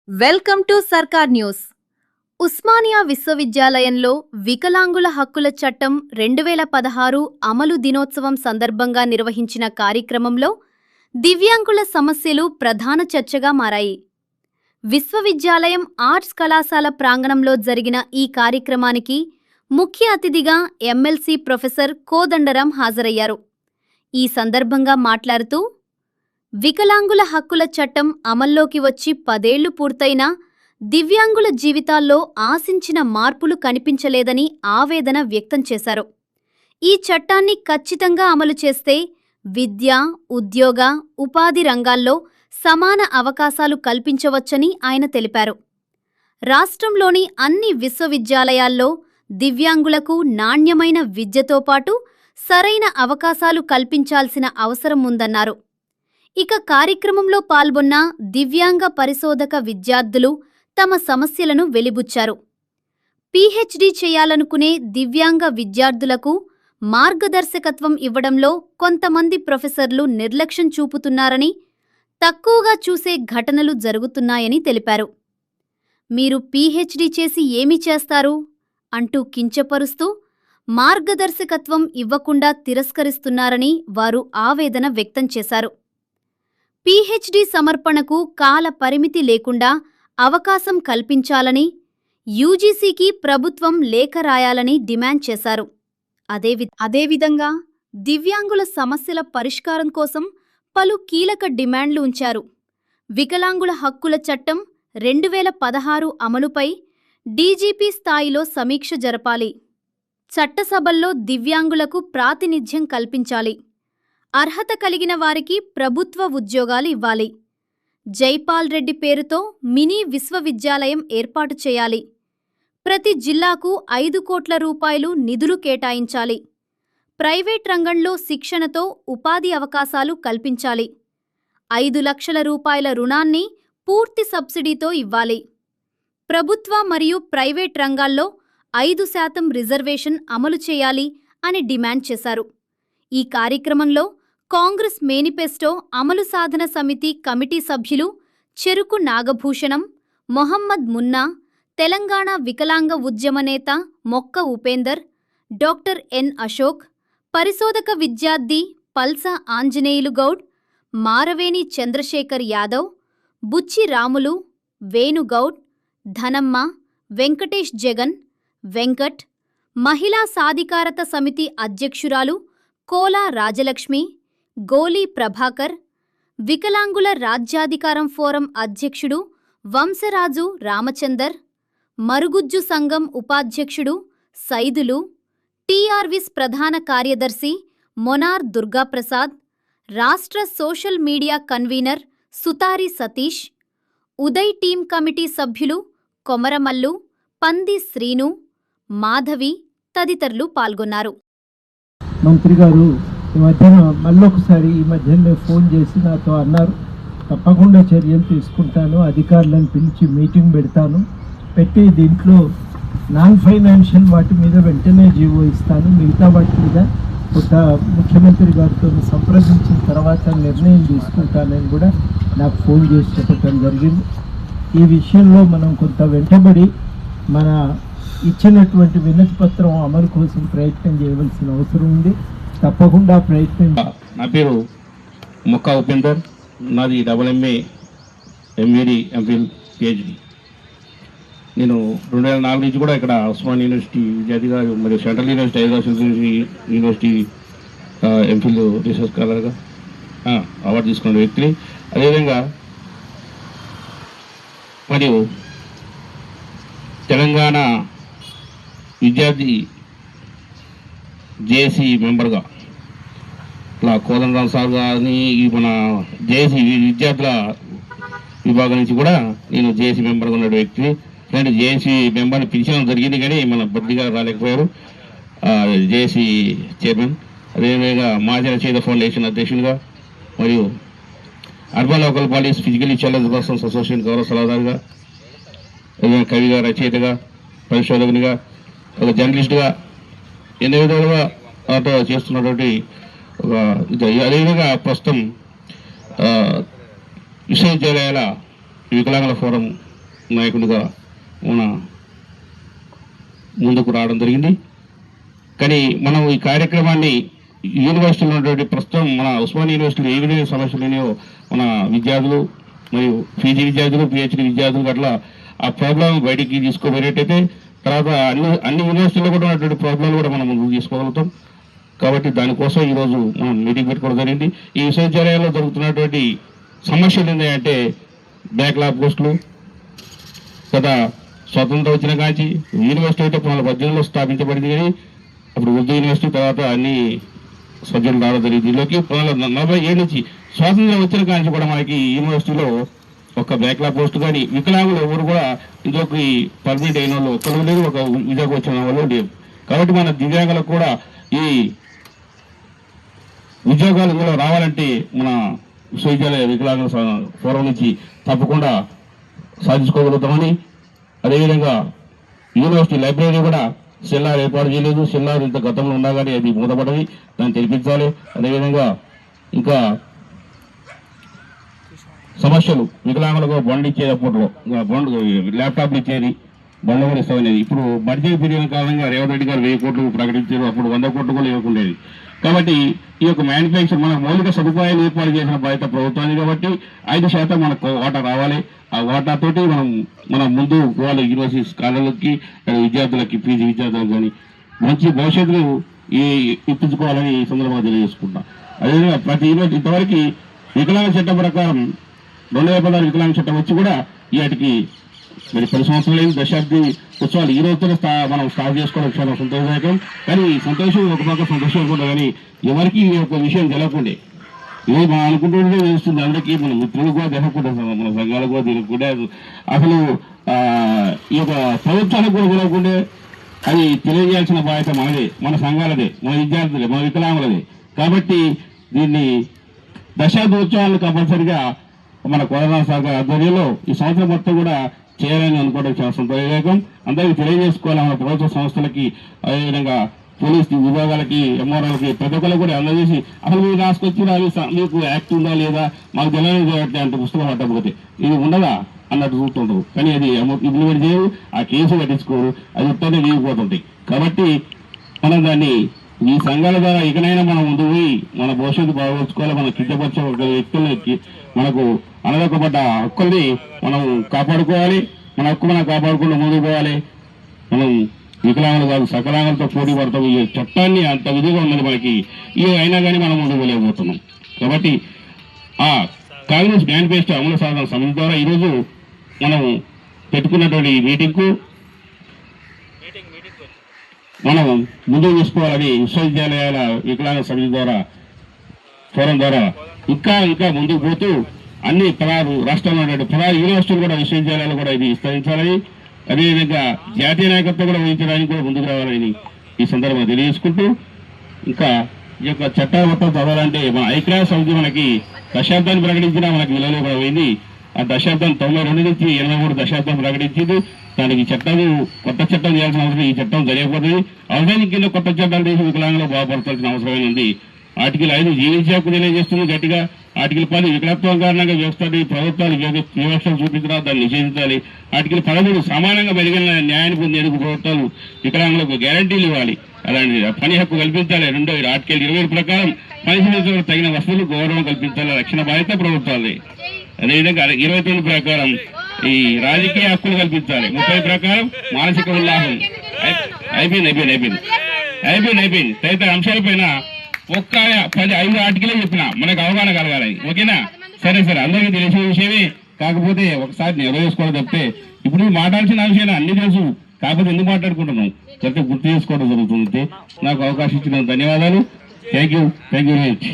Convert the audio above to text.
Welcome to సర్కార్ news. Osmania విశ్వవిద్యాలయంలో వికలాంగుల హక్కుల చట్టం 2016 అమలు దినోత్సవం సందర్భంగా నిర్వహించిన కార్యక్రమంలో దివ్యాంగుల సమస్యలు ప్రధాన చర్చగా మారాయి. విశ్వవిద్యాలయం ఆర్ట్స్ కళాశాల ప్రాంగణంలో జరిగిన ఈ కార్యక్రమానికి ముఖ్య అతిథిగా ఎమ్మెల్సీ ప్రొఫెసర్ కోదండరాం హాజరయ్యారు. ఈ సందర్భంగా మాట్లాడుతూ వికలాంగుల హక్కుల చట్టం అమల్లోకి వచ్చి 10 ఏళ్లు పూర్తయినా దివ్యాంగుల జీవితాల్లో ఆశించిన మార్పులు కనిపించలేదని ఆవేదన వ్యక్తం చేశారు. ఈ చట్టాన్ని ఖచ్చితంగా అమలు చేస్తే విద్య, ఉద్యోగ, ఉపాధి రంగాల్లో సమాన అవకాశాలు కల్పించవచ్చని ఆయన తెలిపారు. రాష్ట్రంలోని అన్ని విశ్వవిద్యాలయాల్లో దివ్యాంగులకు నాణ్యమైన విద్యతో పాటు సరైన అవకాశాలు కల్పించాల్సిన అవసరం ఉందన్నారు. ఇక కార్యక్రమంలో పాల్గొన్న దివ్యాంగ పరిశోధక విద్యార్థులు తమ సమస్యలను వెలిబుచ్చారు. పీహెచ్డీ చేయాలనుకునే దివ్యాంగ విద్యార్థులకు మార్గదర్శకత్వం ఇవ్వడంలో కొంతమంది ప్రొఫెసర్లు నిర్లక్ష్యం చూపుతున్నారని, తక్కువగా చూసే ఘటనలు జరుగుతున్నాయని తెలిపారు. మీరు పీహెచ్డీ చేసి ఏమి చేస్తారు అంటూ కించపరుస్తూ మార్గదర్శకత్వం ఇవ్వకుండా తిరస్కరిస్తున్నారని వారు ఆవేదన వ్యక్తం చేశారు. పీహెచ్డీ సమర్పణకు కాల పరిమితి లేకుండా అవకాశం కల్పించాలని, యూజీసీకి ప్రభుత్వం లేఖ రాయాలని డిమాండ్ చేశారు. అదేవిధంగా దివ్యాంగుల సమస్యల పరిష్కారం కోసం పలు కీలక డిమాండ్లు ఉంచారు. వికలాంగుల హక్కుల చట్టం 2016 అమలుపై డీజీపీ స్థాయిలో సమీక్ష జరపాలి. చట్టసభల్లో దివ్యాంగులకు ప్రాతినిధ్యం కల్పించాలి. అర్హత కలిగిన వారికి ప్రభుత్వ ఉద్యోగాలు ఇవ్వాలి. జైపాల్ రెడ్డి పేరుతో మినీ విశ్వవిద్యాలయం ఏర్పాటు చేయాలి. ప్రతి జిల్లాకు 5 కోట్ల రూపాయలు నిధులు కేటాయించాలి. ప్రైవేట్ రంగంలో శిక్షణతో ఉపాధి అవకాశాలు కల్పించాలి. 5 లక్షల రూపాయల రుణాన్ని పూర్తి సబ్సిడీతో ఇవ్వాలి. ప్రభుత్వ మరియు ప్రైవేట్ రంగాల్లో 5% రిజర్వేషన్ అమలు చేయాలి అని డిమాండ్ చేశారు. ఈ కార్యక్రమంలో కాంగ్రెస్ మేనిఫెస్టో అమలు సాధన సమితి కమిటీ సభ్యులు చెరుకు నాగభూషణం, మొహమ్మద్ మున్నా, తెలంగాణ వికలాంగ ఉద్యమ నేత మొక్క ఉపేందర్, డాక్టర్ ఎన్ అశోక్, పరిశోధక విద్యార్థి పల్స ఆంజనేయులు గౌడ్, మారవేణి చంద్రశేఖర్ యాదవ్, బుచ్చి రాములు, వేణుగౌడ్, ధనమ్మ, వెంకటేష్ జగన్, వెంకట్, మహిళా సాధికారత సమితి అధ్యక్షురాలు కోలా రాజలక్ష్మి, గోలీ ప్రభాకర్, వికలాంగుల రాజ్యాధికారం ఫోరం అధ్యక్షుడు వంశరాజు రామచందర్, మరుగుజ్జు సంఘం ఉపాధ్యక్షుడు సైదులు, టీఆర్విస్ ప్రధాన కార్యదర్శి మొనార్ దుర్గాప్రసాద్, రాష్ట్ర social media convener Sutari Satish, Uday team committee సభ్యులు కొమరమల్లు, పంది శ్రీను, మాధవి తదితరులు పాల్గొన్నారు. మంత్రి గారు ఈ మధ్యన మళ్ళొకసారి ఈ మధ్యనే ఫోన్ చేసి నాతో అన్నారు, తప్పకుండా చర్యలు తీసుకుంటాను, అధికారులను పిలిచి మీటింగ్ పెట్టి దీంట్లో నాన్ ఫైనాన్షియల్ వాటి మీద వెంటనే జీవో ఇస్తాను, మిగతా వాటి మీద ఒక ముఖ్యమంత్రి గారితో సంప్రదించిన తర్వాత నిర్ణయం తీసుకుంటానని కూడా నాకు ఫోన్ చేసి చెప్పడం జరిగింది. ఈ విషయంలో మనం కొంత వెంటబడి మన ఇచ్చినటువంటి వినతి పత్రం అమలు కోసం ప్రయత్నం చేయవలసిన అవసరం ఉంది. తప్పకుండా ప్రయత్నం. నా పేరు మొక్క ఉపేందర్, నాది MA MVD MPhil PhD. నేను 2004 నుంచి కూడా ఇక్కడ ఉస్మాన్ యూనివర్సిటీ విద్యార్థిగా మరియు central university Hyderabad university MPhil research స్కాలర్గా అవార్డు తీసుకున్న వ్యక్తిని. అదేవిధంగా మరియు తెలంగాణ విద్యార్థి జేఏసీ మెంబర్గా ఇట్లా కోదండరాం సార్ గారిని మన జేఏసీ విద్యార్థుల విభాగం నుంచి కూడా నేను జేఏసీ మెంబర్గా ఉన్న వ్యక్తిని. అలాంటి జేఏసీ మెంబర్ని పిలిచడం జరిగింది కానీ మన బద్రిగా రాలేకపోయారు జేఏసీ చైర్మన్. అదేవిధంగా మాజీ రచయిత ఫౌండేషన్ అధ్యక్షులుగా మరియు urban local bodies physically challenge persons association గౌరవ సలహాదారుగా, కవిగా, రచయితగా, పరిశోధకునిగా, ఒక జర్నలిస్టుగా ఎన్ని విధాలుగా ఆటో చేస్తున్నటువంటి ఒక అదేవిధంగా ప్రస్తుతం విశ్వవిద్యాలయాల వికలాంగుల ఫోరం నాయకుడిగా మన ముందుకు రావడం జరిగింది. కానీ మనం ఈ కార్యక్రమాన్ని యూనివర్సిటీలో ఉన్నటువంటి ప్రస్తుతం మన ఉస్మానియా యూనివర్సిటీలో ఏ విధంగా సమస్యలు ఉన్నాయో మన విద్యార్థులు మరియు పీజీ విద్యార్థులు పిహెచ్డి విద్యార్థులు అట్లా ఆ ప్రాబ్లం బయటికి తీసుకోబోయేటైతే తర్వాత అన్ని యూనివర్సిటీల్లో కూడా ఉన్నటువంటి ప్రాబ్లాలు కూడా మనం ముందుకు తీసుకోగలుగుతాం. కాబట్టి దానికోసం ఈరోజు మనం మీటింగ్ పెట్టుకోవడం జరిగింది. ఈ విశ్వవిద్యాలయాల్లో జరుగుతున్నటువంటి సమస్యలు ఏంటంటే బ్యాక్లాగ్ పోస్టులు. గత స్వతంత్రం వచ్చిన కాంచి యూనివర్సిటీ అయితే 2018లో స్థాపించబడింది, కానీ అప్పుడు ఉర్దూ యూనివర్సిటీ తర్వాత అన్ని సబ్జెక్టులు రావడం జరిగింది. దీనిలోకి 1947 నుంచి స్వాతంత్రం వచ్చిన కాంచి కూడా మనకి యూనివర్సిటీలో ఒక బ్యాక్లాగ్ పోస్ట్ కానీ వికలాంగులు ఎవరు కూడా ఇందులోకి పర్మిట్ అయిన వాళ్ళు ఒక్కరు లేదు, ఒక విజాకు వచ్చిన వాళ్ళు లేవు. కాబట్టి మన దివ్యాంగులకు కూడా ఈ ఉద్యోగాలు ఇందులో రావాలంటే మన విశ్వవిద్యాలయ వికలాంగుల ఫోరం నుంచి తప్పకుండా సాధించుకోగలుగుతామని, అదేవిధంగా యూనివర్సిటీ లైబ్రరీ కూడా సెల్లార్ ఏర్పాటు చేయలేదు. సెల్లార్ ఇంత గతంలో ఉన్నా కానీ అది మూతపడది, దాన్ని తెలిపించాలి. అదేవిధంగా ఇంకా సమస్యలు వికలాంగులకు బండ్లు ఇచ్చేటప్పుడు బండ్లు ల్యాప్టాప్లు ఇచ్చేది, బండ్లు కూడా ఇస్తామనేది. ఇప్పుడు బడ్జెట్ పెరిగిన కారణంగా రేవంత్ రెడ్డి గారు 1000 కోట్లు ప్రకటించారు, అప్పుడు 100 కోట్లు కూడా ఇవ్వకుండేది. కాబట్టి ఈ యొక్క మ్యానుఫ్యాక్చర్ మన మౌలిక సదుపాయాలు ఏర్పాటు చేసిన బాధ్యత ప్రభుత్వాన్ని. కాబట్టి 5% మనకు వాటా రావాలి. ఆ వాటాతోటి మనం ముందు వాళ్ళు యూనివర్సిటీ స్కాలర్లకి విద్యార్థులకి పీజీ విద్యార్థులకు కానీ మంచి భవిష్యత్తును ఇప్పించుకోవాలని ఈ సందర్భంగా తెలియజేసుకుంటాం. అదేవిధంగా ప్రతి యూనివర్సిటీ ఇంతవరకు వికలాంగ చట్టం ప్రకారం 2016 వికలాంగ చట్టం వచ్చి కూడా వాటికి మరి 10 సంవత్సరాలు దశాబ్ది ఉత్సవాలు ఈ రోజుతో మనం స్టార్ట్ చేసుకోవడం చాలా సంతోషదాయకం. కానీ సంతోషం ఒక పక్క సంతోషం కూడా, కానీ ఎవరికి ఒక విషయం తెలవకుండే ఇది మనం అనుకుంటుంటే తెలుస్తుంది అందరికీ. మన మిత్రులు కూడా తెలవకుండా, మన సంఘాలకు కూడా తెలియకుండా, అసలు ఈ యొక్క ప్రభుత్వానికి కూడా తెలియకుండే అది తెలియజేయాల్సిన బాధ్యత మనదే, మన సంఘాలదే, మన విద్యార్థులే, మన వికలాంగులదే. కాబట్టి దీన్ని దశాబ్ది ఉత్సవాలను కంపల్సరిగా మన కోదండరాం సార్ గారి ఆధ్వర్యంలో ఈ సంవత్సరం మొత్తం కూడా చేయాలని అనుకోవడం చాలా సంతోషదాయకం. అందరికీ తెలియజేసుకోవాలి. మన ప్రభుత్వ సంస్థలకి, అదేవిధంగా పోలీస్ విభాగాలకి, ఎంఆర్ఓలకి, ప్రతి ఒక్కరికి కూడా అందజేసి అసలు మీరు రాసుకొచ్చిన మీకు యాక్ట్ ఉందా లేదా మాకు తెలియదు అంటే పుస్తకం పట్టకపోతే ఇది ఉండదా అన్నట్టు చూస్తుంటారు. కానీ అది ఇంప్లిమెంట్ చేయరు, ఆ కేసు పట్టించుకోరు, అది ఉత్తనే వీగిపోతుంటాయి. కాబట్టి మనం దాన్ని ఈ సంఘాల ద్వారా ఇకనైనా మనం ముందు పోయి మన భవిష్యత్తు బాగోచుకోవాలి. మన కిందపరిచే ఒక వ్యక్తులకి మనకు అనదొక్కబడ్డ హక్కుల్ని మనం కాపాడుకోవాలి. మన హక్కు మనం కాపాడుకుంటూ ముందుకు పోవాలి. మనం వికలాంగులు కాదు సకలాంగులతో పోటీ పడతాం. ఈ చట్టాన్ని అంత విధిగా ఉన్నది మనకి, ఇవి అయినా కానీ మనం ముందుకు పోలేకపోతున్నాం. కాబట్టి ఆ కాంగ్రెస్ మేనిఫెస్టో అమలు సాధన సమితి ద్వారా ఈరోజు మనం పెట్టుకున్నటువంటి మీటింగ్కు మనం ముందుకు తీసుకోవాలని విశ్వవిద్యాలయాల వికలాంగ సమితి ద్వారా ఫోరం ద్వారా ఇంకా ముందుకు పోతూ అన్ని 16 రాష్ట్రాల్లో ఉన్నటువంటి 16 యూనివర్సిటీలు కూడా విశ్వవిద్యాలయాలు కూడా ఇది విస్తరించాలని, అదేవిధంగా జాతీయ నాయకత్వం కూడా వహించడానికి కూడా ముందుకు రావాలని ఈ సందర్భంగా తెలియజేసుకుంటూ, ఇంకా ఈ యొక్క చట్టాలు మొత్తం చదవాలంటే మన ఐక్యరాజ్య సమితి మనకి దశాబ్దాన్ని ప్రకటించినా మనకి విలువలో కూడా పోయింది. ఆ దశాబ్దం 92 నుంచి 83 దశాబ్దం ప్రకటించింది. దానికి చట్టాలు కొత్త చట్టం చేయాల్సిన అవసరం, ఈ చట్టం జరిగిపోతుంది. అవసరం కింద కొత్త చట్టాలు చేసి వికలాంగులు బాగుపడతాల్సిన అవసరమైన ఉంది. ఆర్టికల్ 5 జీవించే హక్కు తెలియజేస్తుంది గట్టిగా. ఆర్టికల్ 10 వికలత్వం కారణంగా వ్యవస్థలు ప్రభుత్వాలు వివక్షలు చూపించడం, దాన్ని నిషేధించాలి. ఆర్టికల్ 13 సమానంగా మెరుగైన న్యాయాన్ని పొందేందుకు ప్రభుత్వాలు వికలాంగులకు గ్యారంటీలు ఇవ్వాలి, అలాంటి పని హక్కు కల్పించాలి. ఆర్టికల్ 20 ప్రకారం పని సంవత్సరాలకు తగిన వసతులు గౌరవం కల్పించాలి, రక్షణ బాధ్యత ప్రభుత్వాలది. అదేవిధంగా 29 ప్రకారం ఈ రాజకీయ హక్కులు కల్పించాలి. 30 ప్రకారం మానసిక ఉల్లాసం. అయిపోయింది తదితర అంశాలపైన ఒక్క 5 ఆర్టికలే చెప్పిన మనకు అవగాహన కలగాలి. ఓకేనా? సరే అందరికీ తెలిసిన విషయమే, కాకపోతే ఒకసారి నిర్వహించుకోవడం తప్పితే ఇప్పుడు మాట్లాడాల్సిన విషయాలు అన్ని తెలుసు, కాకపోతే ఎందుకు మాట్లాడుకుంటున్నాం చెప్తే గుర్తు చేసుకోవడం జరుగుతుంది. నాకు అవకాశం ఇచ్చిన ధన్యవాదాలు. Thank you very much.